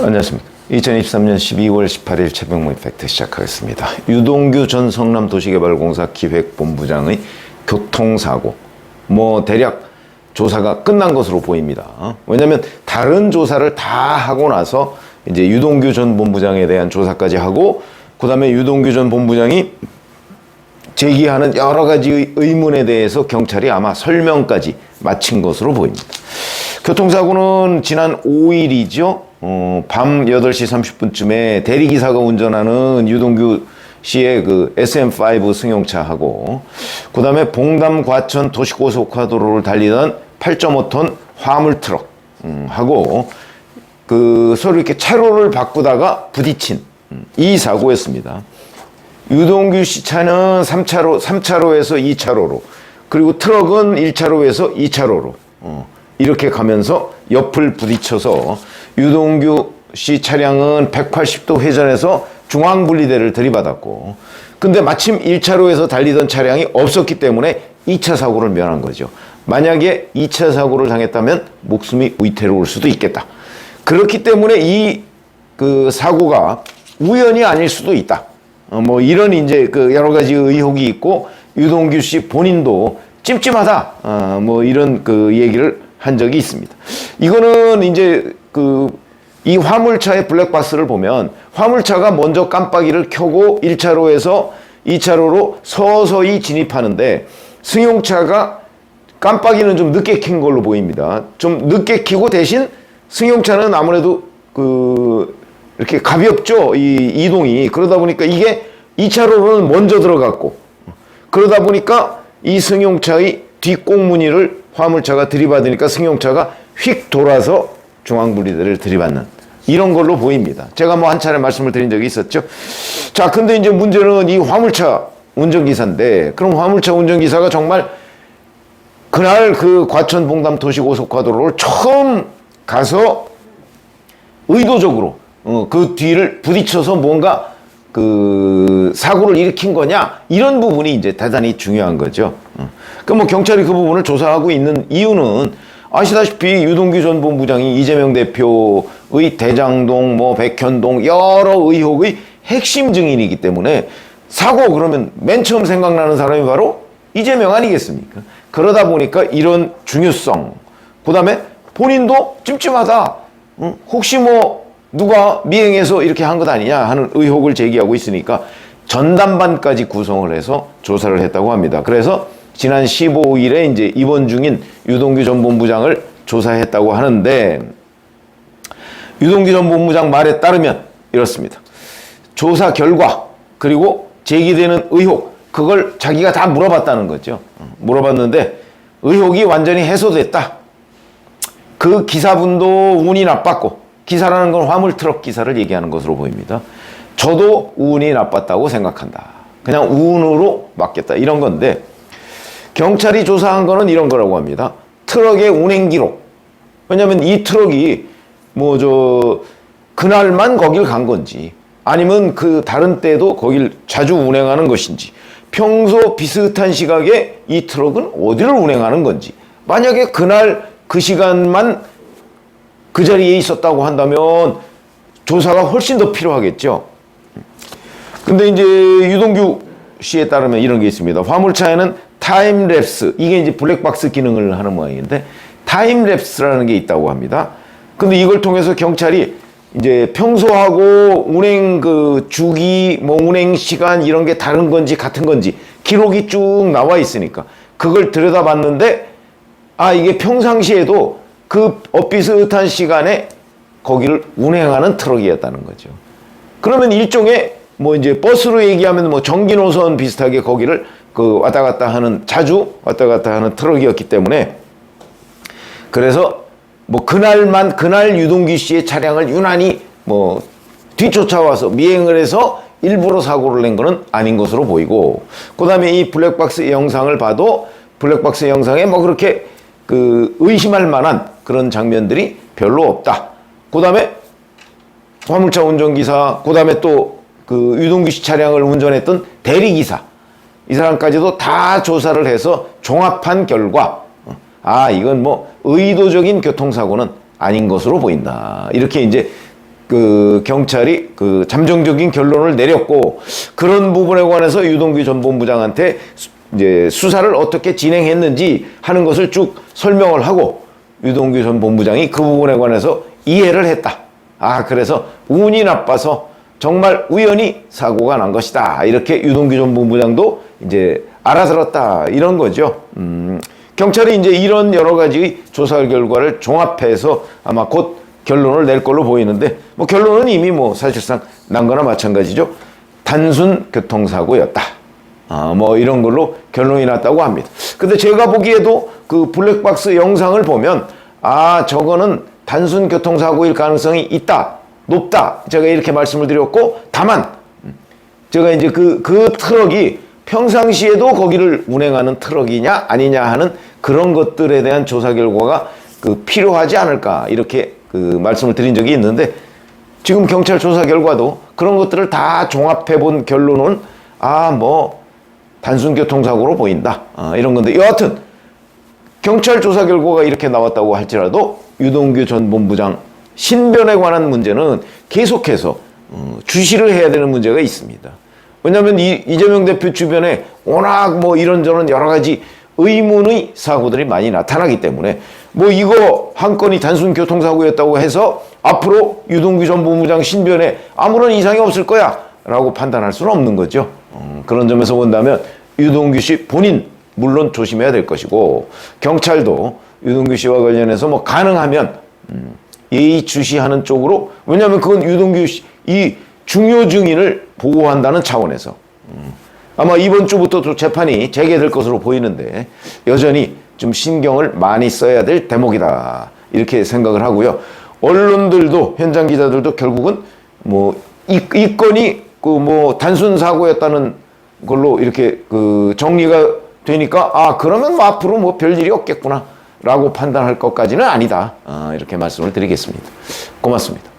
안녕하십니까. 2023년 12월 18일 최병무 이펙트 시작하겠습니다. 유동규 전 성남도시개발공사 기획본부장의 교통사고, 대략 조사가 끝난 것으로 보입니다. 왜냐하면 다른 조사를 다 하고 나서 이제 유동규 전 본부장에 대한 조사까지 하고, 그 다음에 유동규 전 본부장이 제기하는 여러 가지 의문에 대해서 경찰이 아마 설명까지 마친 것으로 보입니다. 교통사고는 지난 5일이죠. 밤 8시 30분쯤에 대리기사가 운전하는 유동규 씨의 그 SM5 승용차하고, 그 다음에 봉담 과천 도시고속화도로를 달리던 8.5톤 화물트럭 하고 서로 이렇게 차로를 바꾸다가 부딪힌 이 사고였습니다. 유동규 씨 차는 3차로에서 2차로로, 그리고 트럭은 1차로에서 2차로로 이렇게 가면서 옆을 부딪혀서 유동규 씨 차량은 180도 회전해서 중앙분리대를 들이받았고, 근데 마침 1차로에서 달리던 차량이 없었기 때문에 2차 사고를 면한 거죠. 만약에 2차 사고를 당했다면 목숨이 위태로울 수도 있겠다. 그렇기 때문에 이 사고가 우연이 아닐 수도 있다. 이런 이제 여러 가지 의혹이 있고, 유동규 씨 본인도 찜찜하다. 이런 얘기를 한 적이 있습니다. 이거는 이제 이 화물차의 블랙박스를 보면 화물차가 먼저 깜빡이를 켜고 1차로에서 2차로로 서서히 진입하는데, 승용차가 깜빡이는 좀 늦게 킨 걸로 보입니다. 좀 늦게 켜고 대신 승용차는 아무래도 이렇게 가볍죠, 이 이동이. 그러다 보니까 이게 2차로로는 먼저 들어갔고, 그러다 보니까 이 승용차의 뒷꽁무니를 화물차가 들이받으니까 승용차가 휙 돌아서 중앙분리대를 들이받는 이런 걸로 보입니다. 제가 한 차례 말씀을 드린 적이 있었죠. 자, 근데 이제 문제는 이 화물차 운전기사인데, 그럼 화물차 운전기사가 정말 그날 과천 봉담 도시고속화도로를 처음 가서 의도적으로 그 뒤를 부딪혀서 뭔가 사고를 일으킨 거냐, 이런 부분이 이제 대단히 중요한 거죠. 그러니까 경찰이 그 부분을 조사하고 있는 이유는 아시다시피 유동규 전 본부장이 이재명 대표의 대장동, 백현동 여러 의혹의 핵심 증인이기 때문에 사고 그러면 맨 처음 생각나는 사람이 바로 이재명 아니겠습니까? 그러다 보니까 이런 중요성, 그 다음에 본인도 찜찜하다. 혹시 누가 미행해서 이렇게 한 것 아니냐 하는 의혹을 제기하고 있으니까 전담반까지 구성을 해서 조사를 했다고 합니다. 그래서 지난 15일에 이제 입원 중인 유동규 전 본부장을 조사했다고 하는데, 유동규 전 본부장 말에 따르면 이렇습니다. 조사 결과 그리고 제기되는 의혹, 그걸 자기가 다 물어봤다는 거죠. 물어봤는데 의혹이 완전히 해소됐다. 그 기사분도 운이 나빴고, 기사라는 건 화물트럭 기사를 얘기하는 것으로 보입니다. 저도 운이 나빴다고 생각한다. 그냥 운으로 맡겼다. 이런 건데, 경찰이 조사한 거는 이런 거라고 합니다. 트럭의 운행 기록. 왜냐면 이 트럭이 그날만 거길 간 건지, 아니면 다른 때도 거길 자주 운행하는 것인지, 평소 비슷한 시각에 이 트럭은 어디를 운행하는 건지, 만약에 그날 그 시간만 그 자리에 있었다고 한다면 조사가 훨씬 더 필요하겠죠. 근데 이제 유동규 씨에 따르면 이런 게 있습니다. 화물차에는 타임랩스, 이게 이제 블랙박스 기능을 하는 모양인데, 타임랩스라는 게 있다고 합니다. 근데 이걸 통해서 경찰이 이제 평소하고 운행 주기, 운행 시간 이런 게 다른 건지 같은 건지 기록이 쭉 나와 있으니까 그걸 들여다봤는데, 이게 평상시에도 비슷한 시간에 거기를 운행하는 트럭이었다는 거죠. 그러면 일종의 이제 버스로 얘기하면 전기 노선 비슷하게 거기를 왔다 갔다 하는, 자주 왔다 갔다 하는 트럭이었기 때문에, 그래서 그날 유동규 씨의 차량을 유난히 뒤쫓아와서 미행을 해서 일부러 사고를 낸 거는 아닌 것으로 보이고, 그 다음에 이 블랙박스 영상을 봐도 블랙박스 영상에 그렇게 의심할 만한 그런 장면들이 별로 없다. 그 다음에 화물차 운전기사, 그 다음에 또 유동규 씨 차량을 운전했던 대리기사, 이 사람까지도 다 조사를 해서 종합한 결과, 이건 의도적인 교통사고는 아닌 것으로 보인다. 이렇게 이제 그 경찰이 그 잠정적인 결론을 내렸고, 그런 부분에 관해서 유동규 전 본부장한테 이제 수사를 어떻게 진행했는지 하는 것을 쭉 설명을 하고, 유동규 전 본부장이 그 부분에 관해서 이해를 했다. 아, 그래서 운이 나빠서 정말 우연히 사고가 난 것이다. 이렇게 유동규 전 본부장도 이제 알아들었다. 이런 거죠. 경찰이 이제 이런 여러 가지 조사 결과를 종합해서 아마 곧 결론을 낼 걸로 보이는데, 뭐 결론은 이미 뭐 사실상 난 거나 마찬가지죠. 단순 교통사고였다. 뭐 이런 걸로 결론이 났다고 합니다. 근데 제가 보기에도 그 블랙박스 영상을 보면, 아, 저거는 단순 교통사고일 가능성이 있다, 높다, 제가 이렇게 말씀을 드렸고, 다만 제가 이제 그 트럭이 평상시에도 거기를 운행하는 트럭이냐 아니냐 하는 그런 것들에 대한 조사 결과가 그 필요하지 않을까, 이렇게 그 말씀을 드린 적이 있는데, 지금 경찰 조사 결과도 그런 것들을 다 종합해 본 결론은 뭐 단순 교통사고로 보인다, 이런 건데, 여하튼 경찰 조사 결과가 이렇게 나왔다고 할지라도 유동규 전 본부장 신변에 관한 문제는 계속해서 주시를 해야 되는 문제가 있습니다. 왜냐하면 이재명 대표 주변에 워낙 뭐 이런저런 여러 가지 의문의 사고들이 많이 나타나기 때문에, 뭐 이거 한 건이 단순 교통사고였다고 해서 앞으로 유동규 전 본부장 신변에 아무런 이상이 없을 거야 라고 판단할 수는 없는 거죠. 그런 점에서 본다면 유동규 씨 본인 물론 조심해야 될 것이고, 경찰도 유동규 씨와 관련해서 뭐 가능하면 예의주시하는 쪽으로, 왜냐하면 그건 유동규 씨 이 중요 증인을 보호한다는 차원에서 아마 이번 주부터 또 재판이 재개될 것으로 보이는데, 여전히 좀 신경을 많이 써야 될 대목이다, 이렇게 생각을 하고요. 언론들도, 현장 기자들도 결국은 뭐 이 건이 그 뭐 단순 사고였다는 걸로 이렇게 그 정리가 되니까, 그러면 뭐 앞으로 뭐 별일이 없겠구나 라고 판단할 것까지는 아니다, 이렇게 말씀을 드리겠습니다. 고맙습니다.